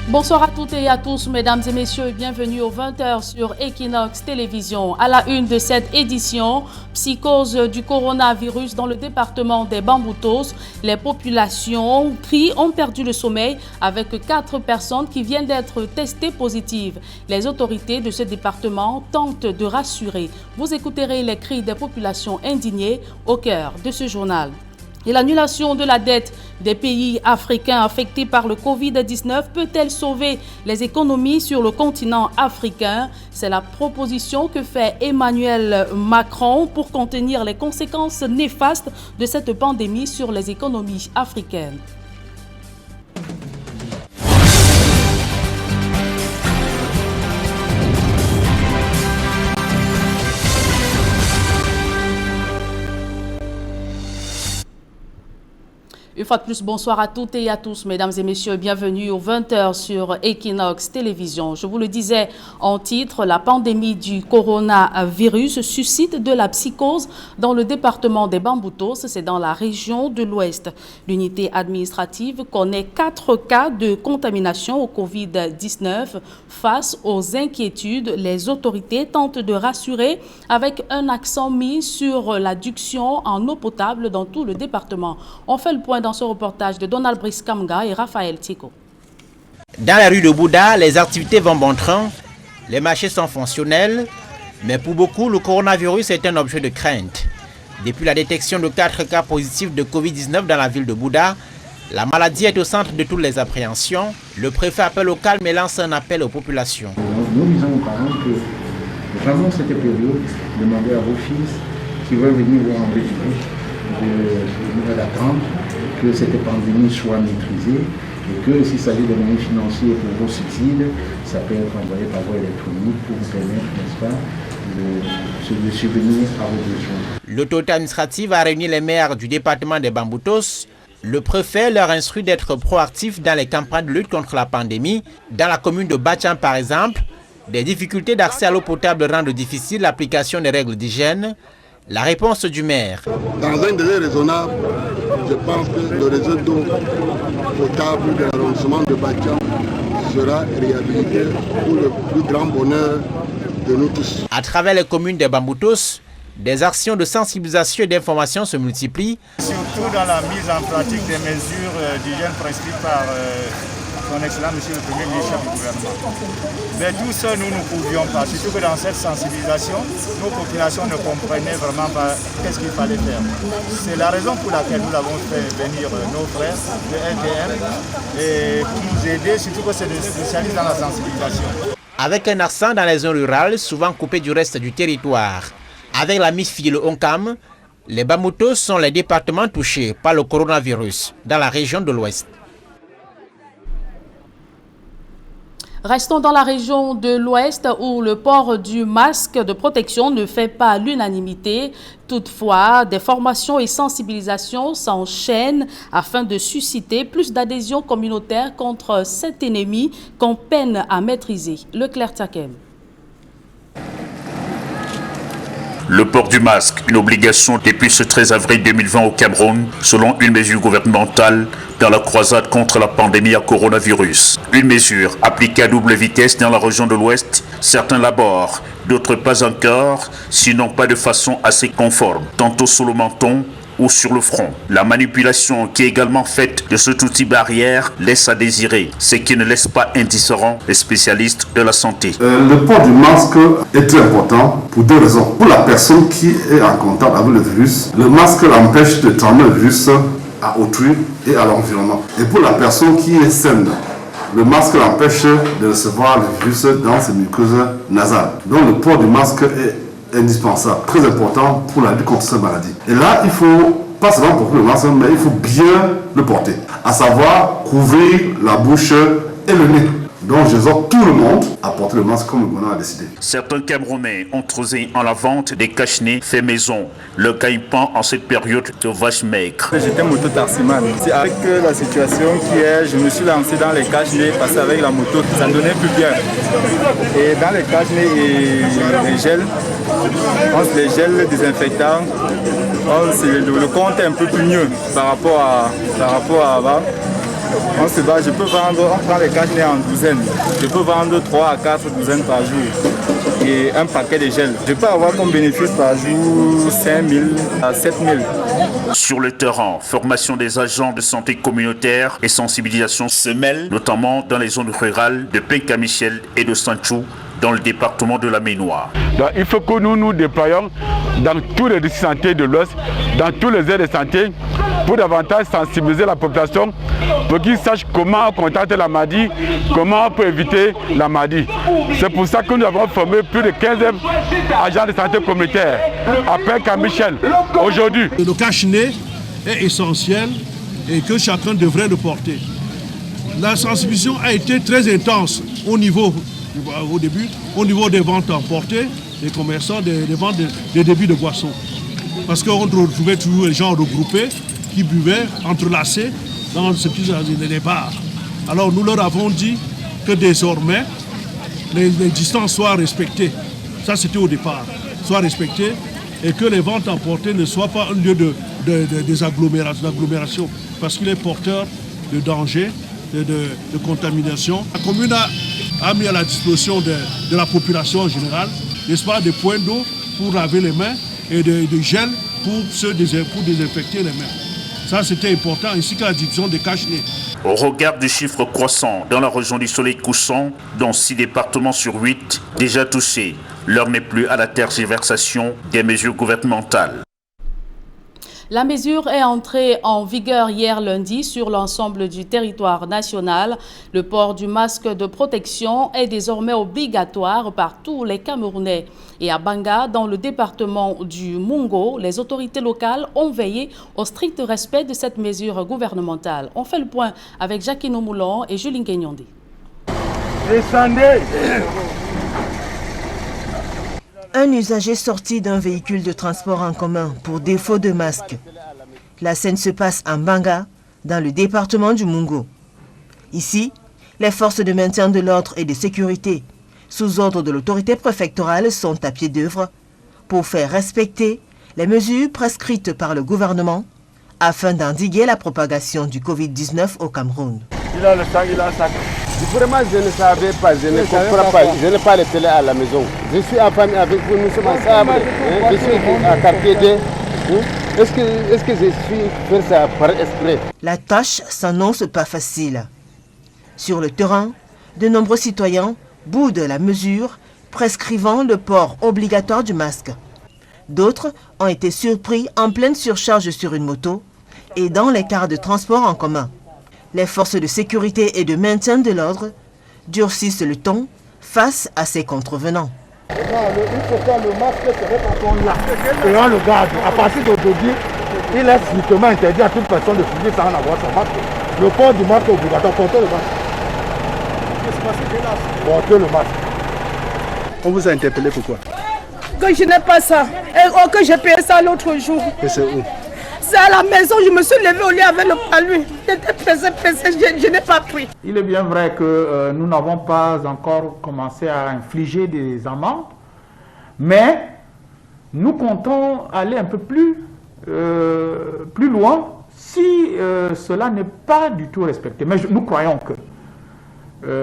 Bonsoir à toutes et à tous, mesdames et messieurs, et bienvenue aux 20h sur Equinox Télévision. À la une de cette édition, psychose du coronavirus dans le département des Bamboutos. Les populations crient ont perdu le sommeil avec 4 personnes qui viennent d'être testées positives. Les autorités de ce département tentent de rassurer. Vous écouterez les cris des populations indignées au cœur de ce journal. Et l'annulation de la dette des pays africains affectés par le Covid-19 peut-elle sauver les économies sur le continent africain? C'est la proposition que fait Emmanuel Macron pour contenir les conséquences néfastes de cette pandémie sur les économies africaines. Une fois de plus, bonsoir à toutes et à tous, mesdames et messieurs, bienvenue aux 20h sur Equinox Télévision. Je vous le disais en titre, la pandémie du coronavirus suscite de la psychose dans le département des Bamboutos, c'est dans la région de l'Ouest. L'unité administrative connaît 4 cas de contamination au Covid-19. Face aux inquiétudes, les autorités tentent de rassurer avec un accent mis sur l'adduction en eau potable dans tout le département. On fait le point dans ce reportage de Donald Briskamga et Raphaël Tiko. Dans la rue de Bouddha, les activités vont bon train, les marchés sont fonctionnels, mais pour beaucoup, le coronavirus est un objet de crainte. Depuis la détection de 4 cas positifs de Covid-19 dans la ville de Bouddha, la maladie est au centre de toutes les appréhensions. Le préfet appelle au calme et lance un appel aux populations. Nous disons aux parents que vraiment cette période, demandez à vos fils qui veulent venir voir en Belgique de venir attendre que cette pandémie soit maîtrisée et que s'il s'agit de moyens financiers pour vos subsides, ça peut être envoyé par voie électronique pour vous permettre, n'est-ce pas, de subvenir à vos besoins. L'autorité administrative a réuni les maires du département des Bamboutos. Le préfet leur instruit d'être proactifs dans les campagnes de lutte contre la pandémie. Dans la commune de Bacham, par exemple, des difficultés d'accès à l'eau potable rendent difficile l'application des règles d'hygiène. La réponse du maire. Dans un délai raisonnable, je pense que le réseau d'eau potable de l'arrondissement de Bacham sera réhabilité pour le plus grand bonheur de nous tous. À travers les communes des Bamboutos, des actions de sensibilisation et d'information se multiplient. Surtout dans la mise en pratique des mesures d'hygiène prescrites par son excellent monsieur le Premier ministre du gouvernement. Mais tout ça, nous ne pouvions pas. Surtout que dans cette sensibilisation, nos populations ne comprenaient vraiment pas qu'est-ce qu'il fallait faire. C'est la raison pour laquelle nous avons fait venir nos frères de LDM et pour nous aider, surtout que c'est des spécialistes dans la sensibilisation. Avec un accent dans les zones rurales, souvent coupées du reste du territoire. Avec la MIFI et le Onkam, les Bamboutos sont les départements touchés par le coronavirus dans la région de l'Ouest. Restons dans la région de l'Ouest où le port du masque de protection ne fait pas l'unanimité. Toutefois, des formations et sensibilisations s'enchaînent afin de susciter plus d'adhésion communautaire contre cet ennemi qu'on peine à maîtriser. Leclerc Takem. Le port du masque, une obligation depuis ce 13 avril 2020 au Cameroun, selon une mesure gouvernementale dans la croisade contre la pandémie à coronavirus. Une mesure appliquée à double vitesse dans la région de l'Ouest, certains l'abordent, d'autres pas encore, sinon pas de façon assez conforme, tantôt sous le menton ou sur le front. La manipulation qui est également faite de cet outil barrière laisse à désirer, ce qui ne laisse pas indifférents les spécialistes de la santé. Le port du masque est très important pour 2 raisons. Pour la personne qui est en contact avec le virus, le masque l'empêche de transmettre le virus à autrui et à l'environnement. Et pour la personne qui est saine, le masque l'empêche de recevoir le virus dans ses muqueuses nasales. Donc le port du masque est indispensable, très important pour la lutte contre cette maladie. Et là, il faut pas seulement porter le masque, mais il faut bien le porter. À savoir, couvrir la bouche et le nez. Donc, j'exhorte tout le monde à porter le masque comme le gouvernement a décidé. Certains Camerounais ont osé en la vente des cache-nez faits maison. Le gagne-pain en cette période de vache maigre. J'étais moto-taximan. Avec la situation qui est, je me suis lancé dans les cache-nez parce qu'avec la moto, ça ne donnait plus bien. Et dans les cache-nez et les gels, les gels désinfectants, le compte est un peu plus mieux par rapport à avant. On se bat, je peux vendre, on prend les cache-nez en douzaines. Je peux vendre 3 à 4 douzaines par jour. Et un paquet de gel. Je peux avoir comme bénéfice par jour 5 000 à 7 000. Sur le terrain, formation des agents de santé communautaire et sensibilisation se mêlent, notamment dans les zones rurales de Penka-Michel et de Sanchou, dans le département de la Maine-Noire. Donc, il faut que nous déployions dans tous les districts de santé de l'Ouest, dans tous les aires de santé, pour davantage sensibiliser la population, pour qu'ils sachent comment contacter la maladie, comment on peut éviter la maladie. C'est pour ça que nous avons formé plus de 15 agents de santé communautaire à Penka-Michel aujourd'hui. Le cache-nez est essentiel et que chacun devrait le porter. La sensibilisation a été très intense au niveau des ventes emportées, des commerçants, des ventes des débits de boissons. Parce qu'on retrouvait toujours les gens regroupés qui buvaient, entrelacés dans ce petit les bars. Alors nous leur avons dit que désormais, les distances soient respectées. Ça c'était au départ, soient respectées et que les ventes emportées ne soient pas un lieu des agglomérations parce qu'il est porteur de danger, de contamination. La commune a mis à la disposition de la population en général, n'est-ce pas, des points d'eau pour laver les mains et de gel pour désinfecter les mains. Ça, c'était important, ainsi que la diffusion des cache-nez. Au regard du chiffre croissant dans la région du Soleil couchant, dont 6 départements sur 8 déjà touchés, l'heure n'est plus à la tergiversation des mesures gouvernementales. La mesure est entrée en vigueur hier lundi sur l'ensemble du territoire national. Le port du masque de protection est désormais obligatoire par tous les Camerounais. Et à Banga, dans le département du Mungo, les autorités locales ont veillé au strict respect de cette mesure gouvernementale. On fait le point avec Jacquino Moulon et Julien Kenyonde. Un usager sorti d'un véhicule de transport en commun pour défaut de masque. La scène se passe en Banga, dans le département du Mungo. Ici, les forces de maintien de l'ordre et de sécurité, sous ordre de l'autorité préfectorale, sont à pied d'œuvre pour faire respecter les mesures prescrites par le gouvernement afin d'endiguer la propagation du Covid-19 au Cameroun. Il a le sang, il a ça. Vraiment, je ne savais pas, je ne comprends pas. Je n'ai pas les télé à la maison. Je suis en famille avec vous, nous sommes ensemble. Je suis à quartier D. Est-ce que je suis fait ça par esprit? La tâche s'annonce pas facile. Sur le terrain, de nombreux citoyens boudent la mesure prescrivant le port obligatoire du masque. D'autres ont été surpris en pleine surcharge sur une moto et dans les cars de transport en commun. Les forces de sécurité et de maintien de l'ordre durcissent le ton face à ces contrevenants. Il faut que le masque serait quand on l'a. Et on le garde. À partir d'aujourd'hui, il est strictement interdit à toute personne de fumer sans avoir son masque. Le port du masque est obligatoire. Portez le masque. Portez le masque. On vous a interpellé pourquoi? Que je n'ai pas ça. Et que j'ai payé ça l'autre jour. Et c'est où? C'est à la maison, je me suis levée au lit avec le palu. J'étais pressée, je n'ai pas pris. Il est bien vrai que nous n'avons pas encore commencé à infliger des amendes, mais nous comptons aller un peu plus loin si cela n'est pas du tout respecté. Mais nous croyons que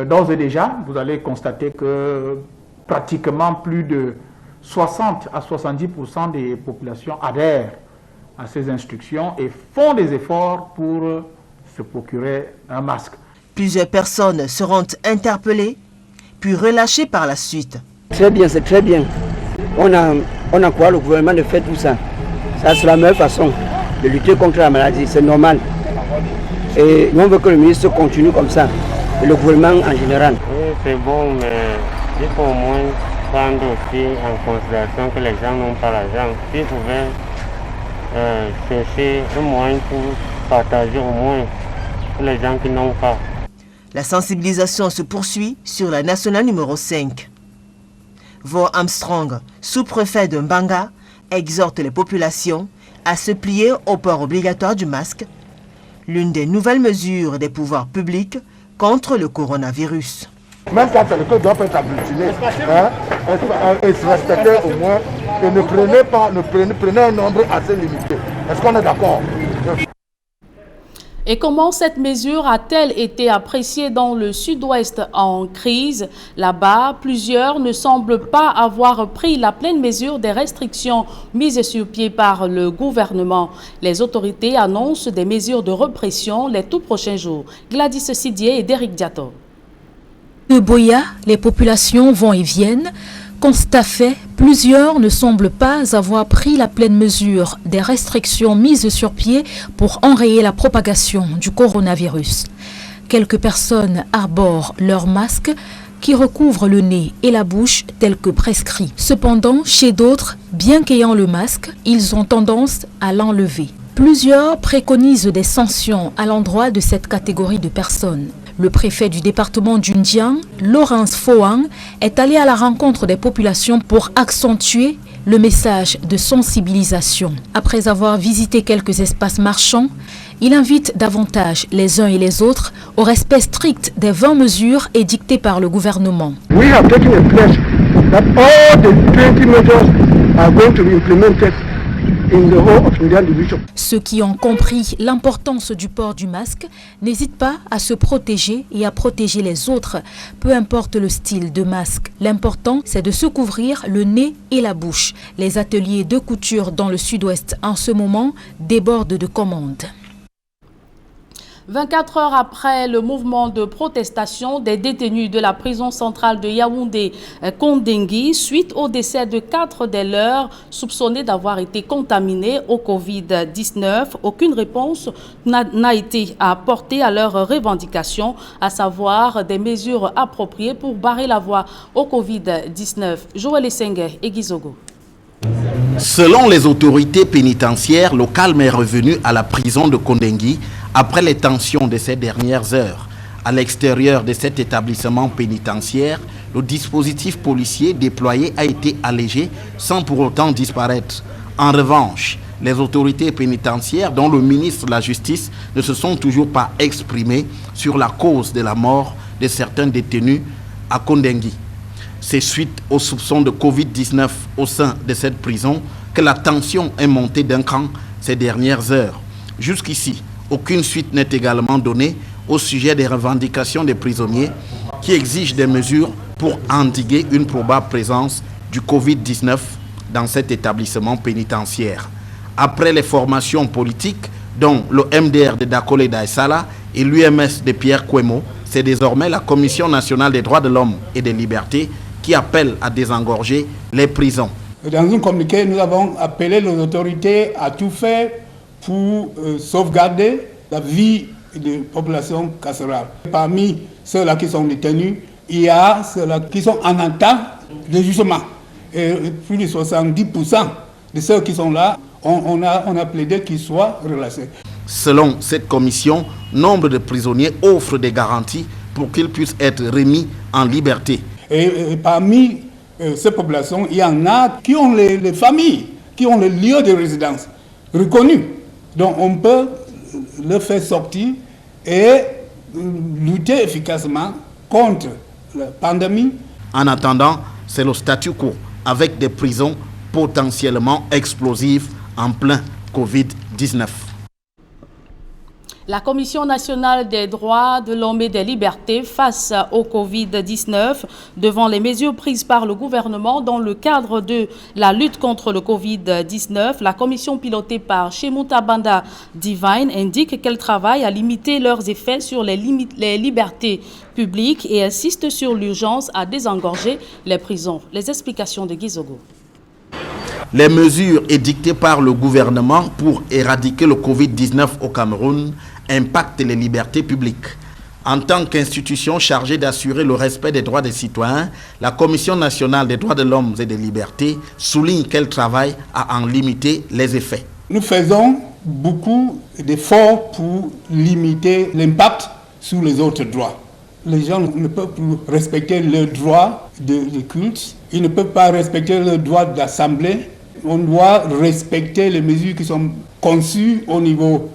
d'ores et déjà, vous allez constater que pratiquement plus de 60 à 70% des populations adhèrent à ces instructions et font des efforts pour se procurer un masque. Plusieurs personnes seront interpellées, puis relâchées par la suite. Très bien, c'est très bien. On a quoi le gouvernement de faire tout ça? Ça, c'est la meilleure façon de lutter contre la maladie, c'est normal. Et nous, on veut que le ministre continue comme ça, et le gouvernement en général. Oui, c'est bon, mais il faut au moins prendre aussi en considération que les gens n'ont pas l'argent. S'ils pouvaient chercher un moyen pour partager au moins pour les gens qui n'ont pas. La sensibilisation se poursuit sur la nationale numéro 5. Vo Armstrong, sous-préfet de Mbanga, exhorte les populations à se plier au port obligatoire du masque, l'une des nouvelles mesures des pouvoirs publics contre le coronavirus. Même ça, c'est le code doit être agglutiné, et se respecter au moins, et ne prenez un nombre assez limité. Est-ce qu'on est d'accord? Et comment cette mesure a-t-elle été appréciée dans le sud-ouest en crise? Là-bas, plusieurs ne semblent pas avoir pris la pleine mesure des restrictions mises sur pied par le gouvernement. Les autorités annoncent des mesures de répression les tout prochains jours. Gladys Sidier et Derek Diato. De Boya, les populations vont et viennent. Constat fait, plusieurs ne semblent pas avoir pris la pleine mesure des restrictions mises sur pied pour enrayer la propagation du coronavirus. Quelques personnes arborent leurs masques qui recouvrent le nez et la bouche tel que prescrit. Cependant, chez d'autres, bien qu'ayant le masque, ils ont tendance à l'enlever. Plusieurs préconisent des sanctions à l'endroit de cette catégorie de personnes. Le préfet du département du Ndian, Laurence Foang, est allé à la rencontre des populations pour accentuer le message de sensibilisation. Après avoir visité quelques espaces marchands, il invite davantage les uns et les autres au respect strict des 20 mesures édictées par le gouvernement. We have taken a pledge that all the 20 measures are going to be implemented in the whole of Indian division. Ceux qui ont compris l'importance du port du masque n'hésitent pas à se protéger et à protéger les autres, peu importe le style de masque. L'important, c'est de se couvrir le nez et la bouche. Les ateliers de couture dans le sud-ouest en ce moment débordent de commandes. 24 heures après le mouvement de protestation des détenus de la prison centrale de Yaoundé Kondengui, suite au décès de 4 des leurs soupçonnés d'avoir été contaminés au Covid-19, aucune réponse n'a été apportée à leurs revendications, à savoir des mesures appropriées pour barrer la voie au Covid-19. Joël Essenge et Gizogo. Selon les autorités pénitentiaires, le calme est revenu à la prison de Kondengui après les tensions de ces dernières heures. À l'extérieur de cet établissement pénitentiaire, le dispositif policier déployé a été allégé sans pour autant disparaître. En revanche, les autorités pénitentiaires, dont le ministre de la Justice, ne se sont toujours pas exprimés sur la cause de la mort de certains détenus à Kondengui. C'est suite aux soupçons de Covid-19 au sein de cette prison que la tension est montée d'un cran ces dernières heures. Jusqu'ici, aucune suite n'est également donnée au sujet des revendications des prisonniers qui exigent des mesures pour endiguer une probable présence du Covid-19 dans cet établissement pénitentiaire. Après les formations politiques, dont le MDR de Dakole Daïsala et l'UMS de Pierre Kwemo, c'est désormais la Commission nationale des droits de l'homme et des libertés qui appelle à désengorger les prisons. Dans un communiqué, nous avons appelé les autorités à tout faire pour sauvegarder la vie de la population carcérale. Parmi ceux-là qui sont détenus, il y a ceux-là qui sont en attente de jugement. Et plus de 70% de ceux qui sont là, on a plaidé qu'ils soient relâchés. Selon cette commission, nombre de prisonniers offrent des garanties pour qu'ils puissent être remis en liberté. Et parmi ces populations, il y en a qui ont les familles, qui ont le lieu de résidence reconnu. Donc on peut le faire sortir et lutter efficacement contre la pandémie. En attendant, c'est le statu quo avec des prisons potentiellement explosives en plein Covid-19. La Commission nationale des droits de l'homme et des libertés face au Covid-19 devant les mesures prises par le gouvernement dans le cadre de la lutte contre le Covid-19. La commission pilotée par Shemuta Banda Divine indique qu'elle travaille à limiter leurs effets sur les libertés publiques et insiste sur l'urgence à désengorger les prisons. Les explications de Gizogo. Les mesures édictées par le gouvernement pour éradiquer le Covid-19 au Cameroun impactent les libertés publiques. En tant qu'institution chargée d'assurer le respect des droits des citoyens, la Commission nationale des droits de l'homme et des libertés souligne qu'elle travaille à en limiter les effets. Nous faisons beaucoup d'efforts pour limiter l'impact sur les autres droits. Les gens ne peuvent plus respecter le droit de culte, ils ne peuvent pas respecter le droit d'assemblée. On doit respecter les mesures qui sont conçues au niveau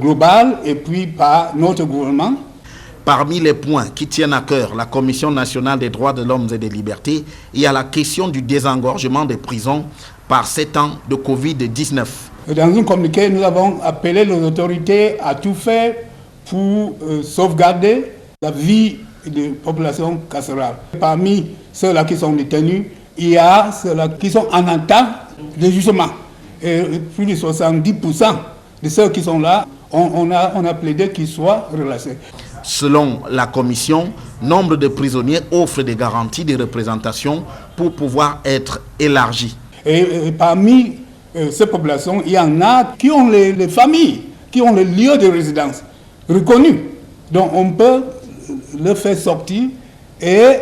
global et puis par notre gouvernement. Parmi les points qui tiennent à cœur la Commission nationale des droits de l'homme et des libertés, il y a la question du désengorgement des prisons par ces temps de Covid-19. Dans un communiqué, nous avons appelé les autorités à tout faire pour sauvegarder la vie des populations carcérales. Parmi ceux-là qui sont détenus, il y a ceux-là qui sont en attente de jugement. Et plus de 70% de ceux qui sont là, on a plaidé qu'ils soient relâchés. Selon la commission, nombre de prisonniers offre des garanties de représentation pour pouvoir être élargis. Et parmi ces populations, il y en a qui ont les familles, qui ont les lieux de résidence reconnus. Donc on peut le faire sortir et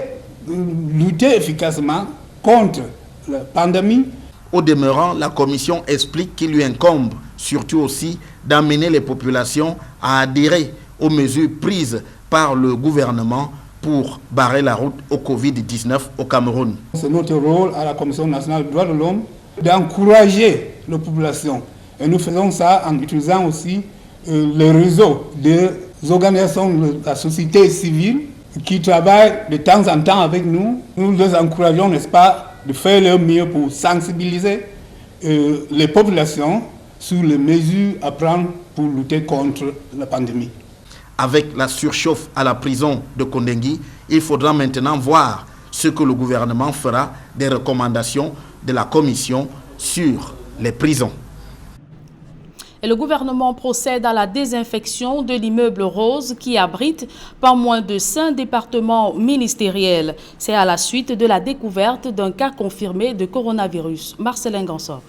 lutter efficacement contre la pandémie. Au demeurant, la commission explique qu'il lui incombe surtout aussi d'amener les populations à adhérer aux mesures prises par le gouvernement pour barrer la route au Covid-19 au Cameroun. C'est notre rôle à la Commission nationale des droits de l'homme d'encourager la population. Et nous faisons ça en utilisant aussi le réseau des organisations de la société civile qui travaillent de temps en temps avec nous. Nous les encourageons, n'est-ce pas, de faire leur mieux pour sensibiliser les populations sur les mesures à prendre pour lutter contre la pandémie. Avec la surchauffe à la prison de Kondengui, il faudra maintenant voir ce que le gouvernement fera des recommandations de la commission sur les prisons. Et le gouvernement procède à la désinfection de l'immeuble Rose qui abrite pas moins de 5 départements ministériels. C'est à la suite de la découverte d'un cas confirmé de coronavirus. Marcelin Gansor.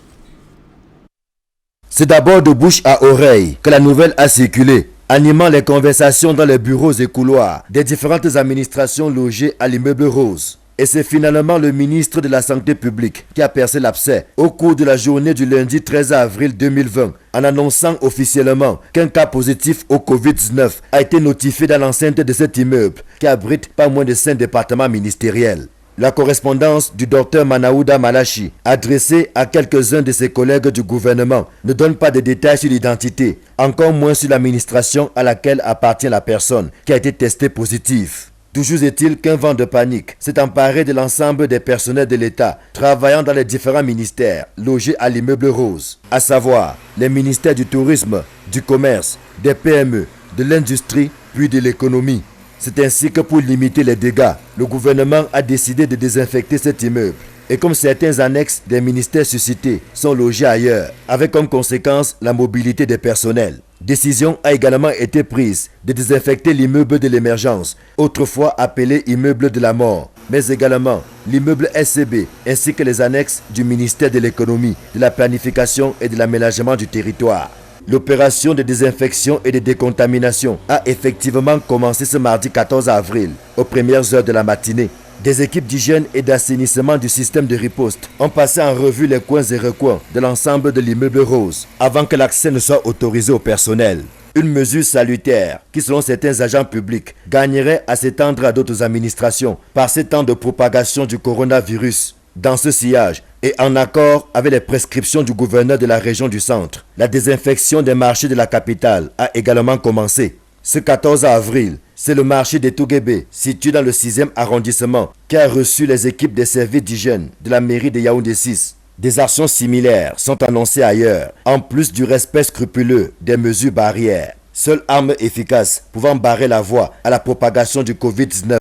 C'est d'abord de bouche à oreille que la nouvelle a circulé, animant les conversations dans les bureaux et couloirs des différentes administrations logées à l'immeuble Rose. Et c'est finalement le ministre de la Santé publique qui a percé l'abcès au cours de la journée du lundi 13 avril 2020 en annonçant officiellement qu'un cas positif au Covid-19 a été notifié dans l'enceinte de cet immeuble qui abrite pas moins de 5 départements ministériels. La correspondance du docteur Manaouda Malachi, adressée à quelques-uns de ses collègues du gouvernement, ne donne pas de détails sur l'identité, encore moins sur l'administration à laquelle appartient la personne qui a été testée positive. Toujours est-il qu'un vent de panique s'est emparé de l'ensemble des personnels de l'État travaillant dans les différents ministères logés à l'immeuble Rose, à savoir les ministères du tourisme, du commerce, des PME, de l'industrie puis de l'économie. C'est ainsi que pour limiter les dégâts, le gouvernement a décidé de désinfecter cet immeuble. Et comme certains annexes des ministères suscités sont logés ailleurs, avec comme conséquence la mobilité des personnels. Décision a également été prise de désinfecter l'immeuble de l'émergence, autrefois appelé immeuble de la mort, mais également l'immeuble SCB ainsi que les annexes du ministère de l'économie, de la planification et de l'aménagement du territoire. L'opération de désinfection et de décontamination a effectivement commencé ce mardi 14 avril, aux premières heures de la matinée. Des équipes d'hygiène et d'assainissement du système de riposte ont passé en revue les coins et recoins de l'ensemble de l'immeuble Rose avant que l'accès ne soit autorisé au personnel. Une mesure salutaire qui, selon certains agents publics, gagnerait à s'étendre à d'autres administrations par ces temps de propagation du coronavirus. Dans ce sillage, et en accord avec les prescriptions du gouverneur de la région du centre, la désinfection des marchés de la capitale a également commencé. Ce 14 avril, c'est le marché de Touguébé, situé dans le 6e arrondissement, qui a reçu les équipes des services d'hygiène de la mairie de Yaoundé 6. Des actions similaires sont annoncées ailleurs, en plus du respect scrupuleux des mesures barrières. Seule arme efficace pouvant barrer la voie à la propagation du Covid-19.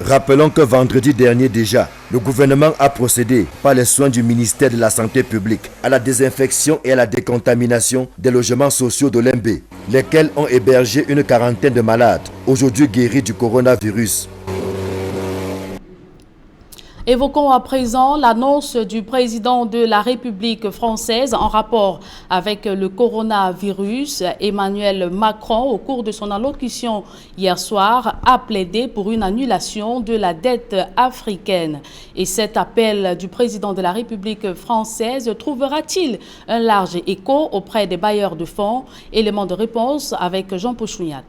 Rappelons que vendredi dernier déjà, le gouvernement a procédé, par les soins du ministère de la Santé publique, à la désinfection et à la décontamination des logements sociaux de l'Embé, lesquels ont hébergé une quarantaine de malades, aujourd'hui guéris du coronavirus. Évoquons à présent l'annonce du président de la République française en rapport avec le coronavirus. Emmanuel Macron, au cours de son allocution hier soir, a plaidé pour une annulation de la dette africaine. Et cet appel du président de la République française trouvera-t-il un large écho auprès des bailleurs de fonds? Élément de réponse avec Jean Pochouniat.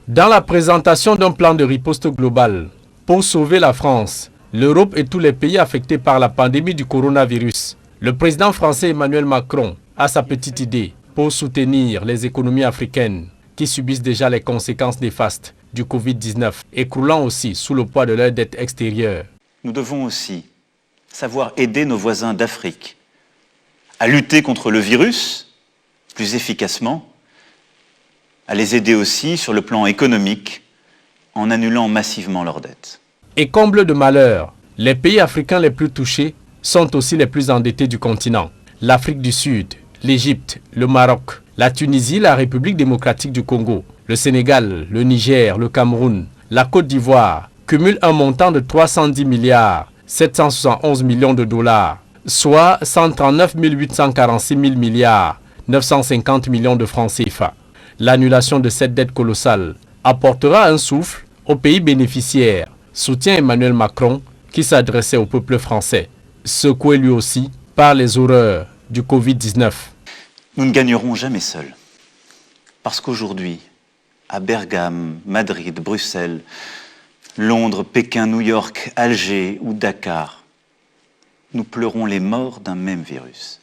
Dans la présentation d'un plan de riposte global pour sauver la France, l'Europe et tous les pays affectés par la pandémie du coronavirus, le président français Emmanuel Macron a sa petite idée pour soutenir les économies africaines qui subissent déjà les conséquences néfastes du Covid-19, écroulant aussi sous le poids de leur dette extérieure. Nous devons aussi savoir aider nos voisins d'Afrique à lutter contre le virus plus efficacement, à les aider aussi sur le plan économique en annulant massivement leurs dettes. Et comble de malheur, les pays africains les plus touchés sont aussi les plus endettés du continent. L'Afrique du Sud, l'Égypte, le Maroc, la Tunisie, la République démocratique du Congo, le Sénégal, le Niger, le Cameroun, la Côte d'Ivoire cumulent un montant de 310 milliards 771 millions de dollars, soit 139 846 000 milliards 950 millions de francs CFA. L'annulation de cette dette colossale apportera un souffle aux pays bénéficiaires, soutient Emmanuel Macron qui s'adressait au peuple français, secoué lui aussi par les horreurs du Covid-19. Nous ne gagnerons jamais seuls. Parce qu'aujourd'hui, à Bergame, Madrid, Bruxelles, Londres, Pékin, New York, Alger ou Dakar, nous pleurons les morts d'un même virus.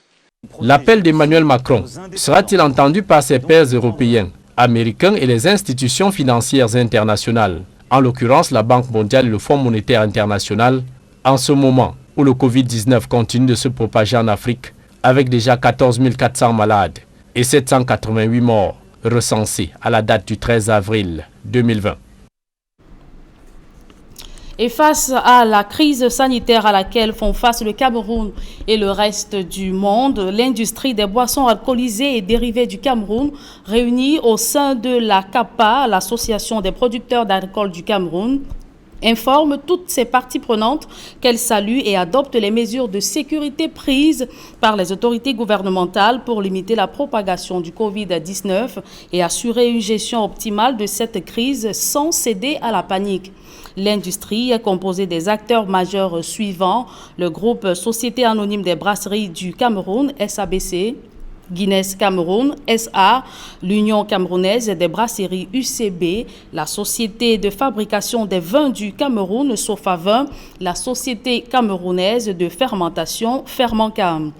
L'appel d'Emmanuel Macron sera-t-il entendu par ses pairs européens, américains et les institutions financières internationales, en l'occurrence la Banque mondiale et le Fonds monétaire international, en ce moment où le Covid-19 continue de se propager en Afrique, avec déjà 14 400 malades et 788 morts recensés à la date du 13 avril 2020. Et face à la crise sanitaire à laquelle font face le Cameroun et le reste du monde, l'industrie des boissons alcoolisées et dérivées du Cameroun, réunie au sein de la CAPA, l'Association des producteurs d'alcool du Cameroun, informe toutes ses parties prenantes qu'elle salue et adopte les mesures de sécurité prises par les autorités gouvernementales pour limiter la propagation du Covid-19 et assurer une gestion optimale de cette crise sans céder à la panique. L'industrie est composée des acteurs majeurs suivants: le groupe Société Anonyme des Brasseries du Cameroun, SABC, Guinness Cameroun, SA, l'Union Camerounaise des Brasseries UCB, la Société de Fabrication des Vins du Cameroun, Sofavin, la Société Camerounaise de Fermentation, Fermentcam.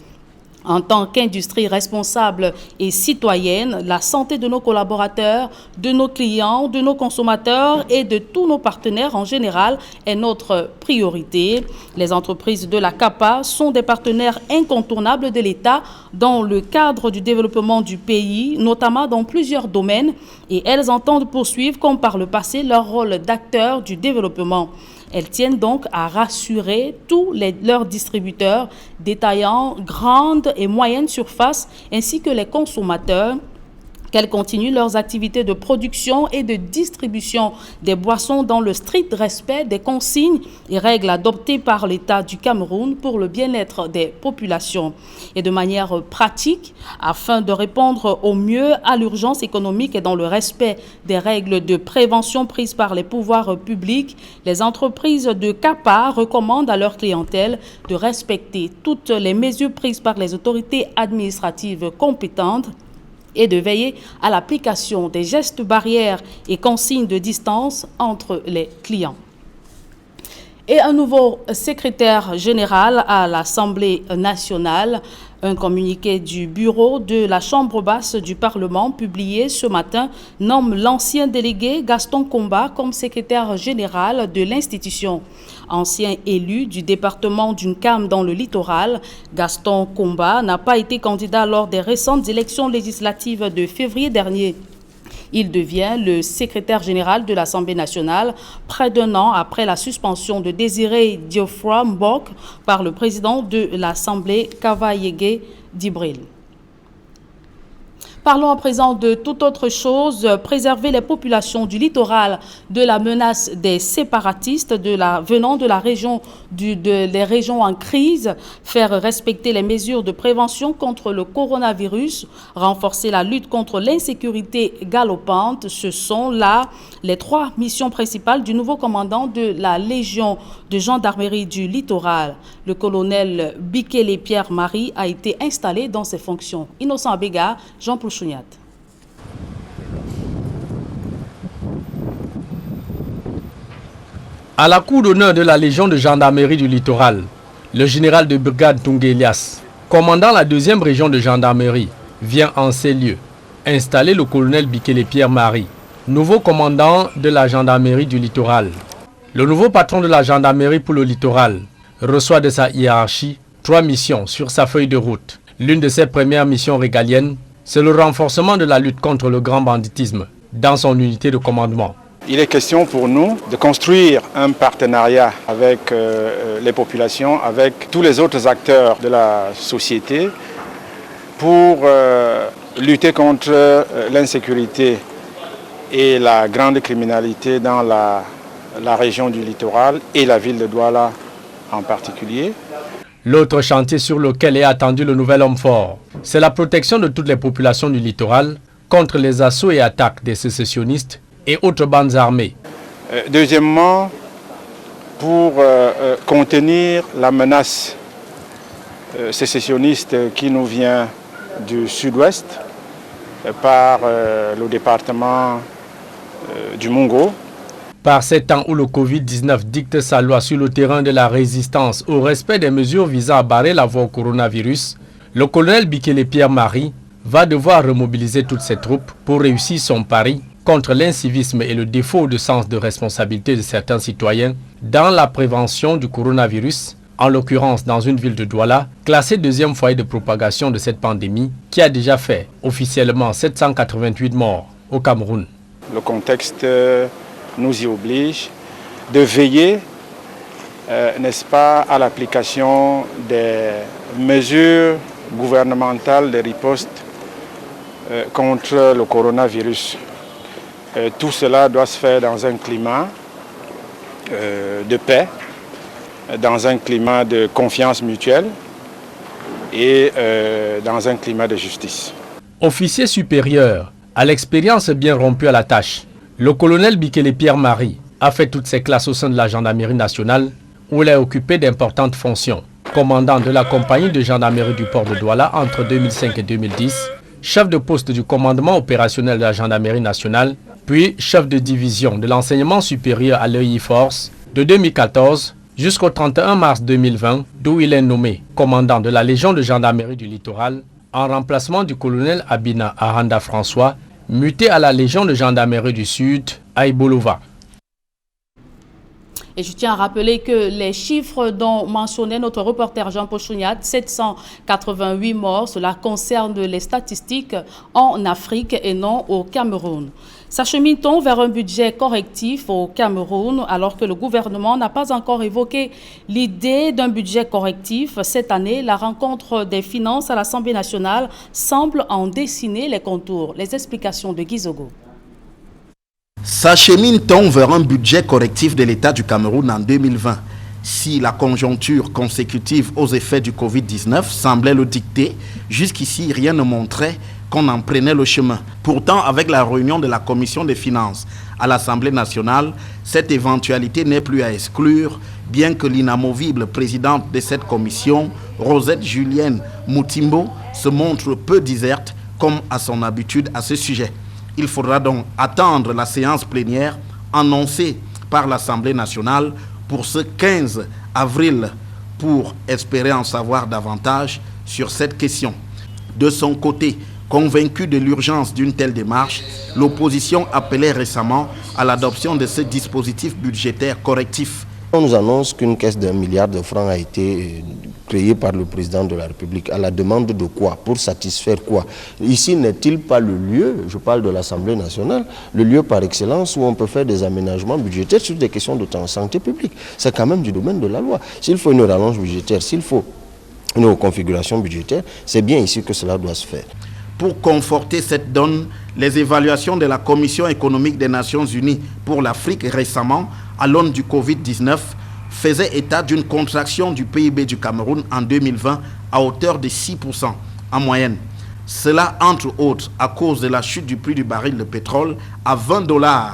En tant qu'industrie responsable et citoyenne, la santé de nos collaborateurs, de nos clients, de nos consommateurs et de tous nos partenaires en général est notre priorité. Les entreprises de la CAPA sont des partenaires incontournables de l'État dans le cadre du développement du pays, notamment dans plusieurs domaines, et elles entendent poursuivre comme par le passé leur rôle d'acteur du développement. Elles tiennent donc à rassurer tous leurs distributeurs, détaillants, grandes et moyennes surfaces, ainsi que les consommateurs, qu'elles continuent leurs activités de production et de distribution des boissons dans le strict respect des consignes et règles adoptées par l'État du Cameroun pour le bien-être des populations. Et de manière pratique, afin de répondre au mieux à l'urgence économique et dans le respect des règles de prévention prises par les pouvoirs publics, les entreprises de CAPA recommandent à leur clientèle de respecter toutes les mesures prises par les autorités administratives compétentes et de veiller à l'application des gestes barrières et consignes de distance entre les clients. Et un nouveau secrétaire général à l'Assemblée nationale. Un communiqué du bureau de la Chambre basse du Parlement publié ce matin nomme l'ancien délégué Gaston Komba comme secrétaire général de l'institution. Ancien élu du département d'Unkam dans le littoral, Gaston Komba n'a pas été candidat lors des récentes élections législatives de février dernier. Il devient le secrétaire général de l'Assemblée nationale près d'un an après la suspension de Désiré Diofra Mbok par le président de l'Assemblée, Kavayege Dibril. Parlons à présent de toute autre chose, préserver les populations du littoral de la menace des séparatistes venant de la région des régions en crise, faire respecter les mesures de prévention contre le coronavirus, renforcer la lutte contre l'insécurité galopante. Ce sont là les trois missions principales du nouveau commandant de la Légion de gendarmerie du littoral. Le colonel Bikele Pierre-Marie a été installé dans ses fonctions. Innocent Abega, Jean-Paul Chouniat. À la cour d'honneur de la Légion de gendarmerie du littoral, le général de brigade Tungé Elias, commandant la 2e région de gendarmerie, vient en ces lieux installer le colonel Bikele Pierre-Marie, nouveau commandant de la gendarmerie du littoral. Le nouveau patron de la gendarmerie pour le littoral reçoit de sa hiérarchie 3 missions sur sa feuille de route. L'une de ses premières missions régaliennes, c'est le renforcement de la lutte contre le grand banditisme dans son unité de commandement. Il est question pour nous de construire un partenariat avec les populations, avec tous les autres acteurs de la société pour lutter contre l'insécurité et la grande criminalité dans la région du littoral et la ville de Douala en particulier. L'autre chantier sur lequel est attendu le nouvel homme fort, c'est la protection de toutes les populations du littoral contre les assauts et attaques des sécessionnistes et autres bandes armées. Deuxièmement, pour contenir la menace sécessionniste qui nous vient du sud-ouest par le département du Mungo. Par ces temps où le Covid-19 dicte sa loi sur le terrain de la résistance au respect des mesures visant à barrer la voie au coronavirus, le colonel Bikele Pierre-Marie va devoir remobiliser toutes ses troupes pour réussir son pari contre l'incivisme et le défaut de sens de responsabilité de certains citoyens dans la prévention du coronavirus, en l'occurrence dans une ville de Douala, classée deuxième foyer de propagation de cette pandémie, qui a déjà fait officiellement 788 morts au Cameroun. Le contexte nous y oblige de veiller, n'est-ce pas, à l'application des mesures gouvernementales de riposte contre le coronavirus. Tout cela doit se faire dans un climat de paix, dans un climat de confiance mutuelle et dans un climat de justice. Officier supérieur, à l'expérience bien rompue à la tâche, le colonel Bikele Pierre-Marie a fait toutes ses classes au sein de la gendarmerie nationale où il a occupé d'importantes fonctions. Commandant de la compagnie de gendarmerie du port de Douala entre 2005 et 2010, chef de poste du commandement opérationnel de la gendarmerie nationale, puis chef de division de l'enseignement supérieur à l'EI Force de 2014 jusqu'au 31 mars 2020, d'où il est nommé commandant de la Légion de gendarmerie du littoral en remplacement du colonel Abina Aranda François, muté à la Légion de gendarmerie du Sud à Ibolova. Et je tiens à rappeler que les chiffres dont mentionnait notre reporter Jean Pochouniat, 788 morts, cela concerne les statistiques en Afrique et non au Cameroun. S'achemine-t-on vers un budget correctif au Cameroun alors que le gouvernement n'a pas encore évoqué l'idée d'un budget correctif? Cette année, la rencontre des finances à l'Assemblée nationale semble en dessiner les contours. Les explications de Guizogo. S'achemine-t-on vers un budget correctif de l'État du Cameroun en 2020? Si la conjoncture consécutive aux effets du Covid-19 semblait le dicter, jusqu'ici rien ne montrait qu'on en prenait le chemin. Pourtant, avec la réunion de la Commission des finances à l'Assemblée nationale, cette éventualité n'est plus à exclure, bien que l'inamovible présidente de cette commission, Rosette Julienne Moutimbo, se montre peu diserte, comme à son habitude à ce sujet. Il faudra donc attendre la séance plénière annoncée par l'Assemblée nationale pour ce 15 avril pour espérer en savoir davantage sur cette question. De son côté, convaincu de l'urgence d'une telle démarche, l'opposition appelait récemment à l'adoption de ce dispositif budgétaire correctif. On nous annonce qu'une caisse d'1 milliard de francs a été créée par le président de la République. À la demande de quoi? Pour satisfaire quoi? Ici n'est-il pas le lieu, je parle de l'Assemblée nationale, le lieu par excellence où on peut faire des aménagements budgétaires sur des questions de santé publique? C'est quand même du domaine de la loi. S'il faut une rallonge budgétaire, s'il faut une reconfiguration budgétaire, c'est bien ici que cela doit se faire. Pour conforter cette donne, les évaluations de la Commission économique des Nations Unies pour l'Afrique récemment, à l'aune du Covid-19, faisaient état d'une contraction du PIB du Cameroun en 2020 à hauteur de 6% en moyenne. Cela, entre autres, à cause de la chute du prix du baril de pétrole à $20,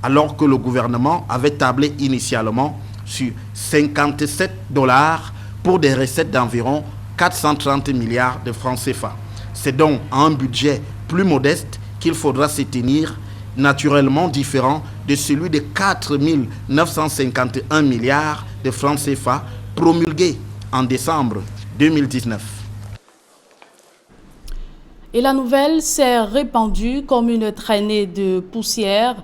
alors que le gouvernement avait tablé initialement sur $57 pour des recettes d'environ 430 milliards de francs CFA. C'est donc à un budget plus modeste qu'il faudra se tenir, naturellement différent de celui de 4 951 milliards de francs CFA promulgué en décembre 2019. Et la nouvelle s'est répandue comme une traînée de poussière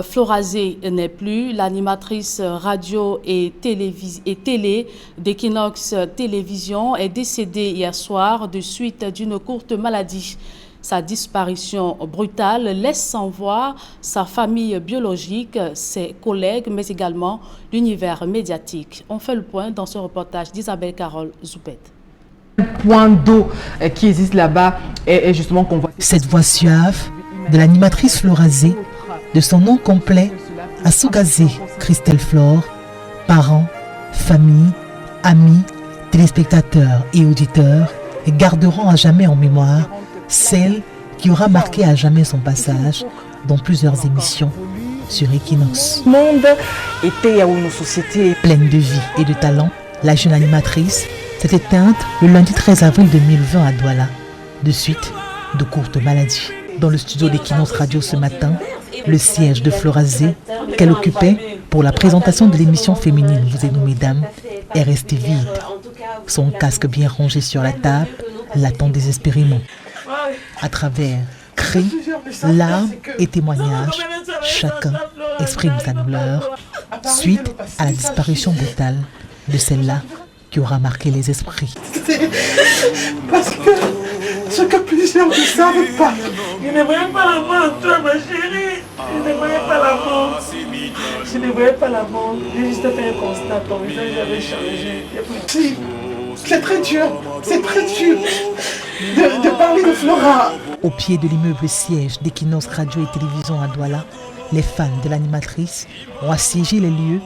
Florazé n'est plus. L'animatrice radio et télé d'Equinox Télévision est décédée hier soir de suite d'une courte maladie. Sa disparition brutale laisse sans voix sa famille biologique, ses collègues, mais également l'univers médiatique. On fait le point dans ce reportage d'Isabelle Carole Zoupet. Le point d'eau qui existe là-bas est justement qu'on voit. Cette voix suave de l'animatrice Florazé, de son nom complet, Assougazé Christelle Flore, parents, famille, amis, téléspectateurs et auditeurs garderont à jamais en mémoire celle qui aura marqué à jamais son passage dans plusieurs émissions sur Equinox. Le monde était une société pleine de vie et de talent. La jeune animatrice s'est éteinte le lundi 13 avril 2020 à Douala, de suite de courtes maladies. Dans le studio d'Equinox Radio ce matin, le siège de Florazé, qu'elle occupait pour la présentation de l'émission féminine Vous et nous mesdames, est resté vide. Son casque bien rangé sur la table l'attend désespérément. À travers cris, larmes et témoignages, chacun exprime sa douleur suite à la disparition brutale de celle-là qui aura marqué les esprits. Parce que ce que plusieurs ne savent pas. Je ne voyais pas la mort, toi ma chérie. Je ne voyais pas la mort. Je ne voyais pas la mort. J'ai juste fait un constat. Ton visage avait changé. Si, c'est très dur de parler de Flora. Au pied de l'immeuble siège d'Equinox Radio et Télévision à Douala, les fans de l'animatrice ont assiégé les lieux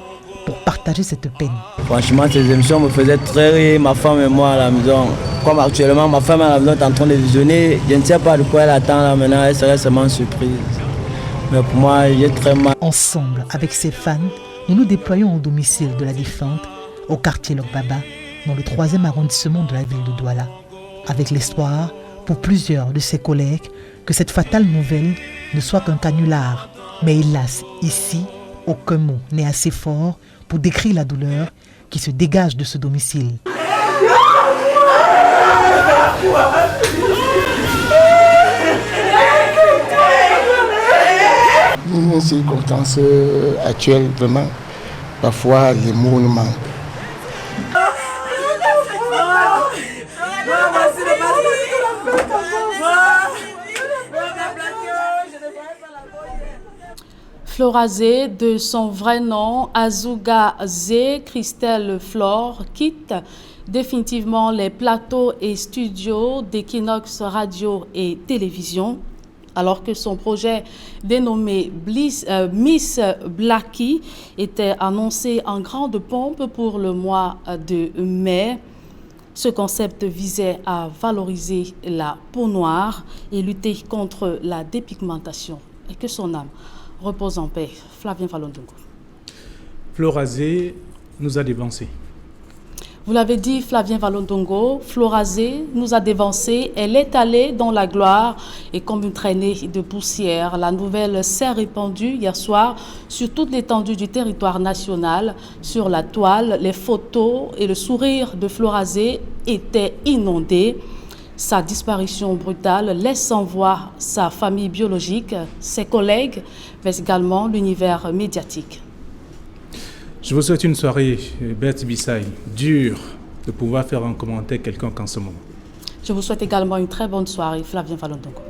pour partager cette peine. Franchement, ces émissions me faisaient très rire, ma femme et moi à la maison. Comme actuellement, ma femme à la maison est en train de visionner, je ne sais pas de quoi elle attend là maintenant, elle serait seulement surprise. Mais pour moi, j'ai très mal. Ensemble, avec ses fans, nous nous déployons au domicile de la défunte, au quartier Lokbaba, dans le 3e arrondissement de la ville de Douala, avec l'espoir, pour plusieurs de ses collègues, que cette fatale nouvelle ne soit qu'un canular. Mais hélas, ici, aucun mot n'est assez fort pour décrire la douleur qui se dégage de ce domicile. Dans les circonstances actuelles, vraiment, parfois les mots nous manquent. Florazé, de son vrai nom, Assougazé Christelle Flore, quitte définitivement les plateaux et studios d'Equinox Radio et Télévision, alors que son projet dénommé Miss Blackie était annoncé en grande pompe pour le mois de mai. Ce concept visait à valoriser la peau noire et lutter contre la dépigmentation. Et que son âme repose en paix. Flavien Falondongo. Florazé nous a dévancés. Vous l'avez dit, Flavien Falondongo, Florazé nous a dévancés. Elle est allée dans la gloire et comme une traînée de poussière. La nouvelle s'est répandue hier soir sur toute l'étendue du territoire national. Sur la toile, les photos et le sourire de Florazé étaient inondés. Sa disparition brutale laisse sans voix sa famille biologique, ses collègues, mais également l'univers médiatique. Je vous souhaite une soirée, Bert Bissaï, dure de pouvoir faire un commentaire quelconque en ce moment. Je vous souhaite également une très bonne soirée, Flavien Falondongo.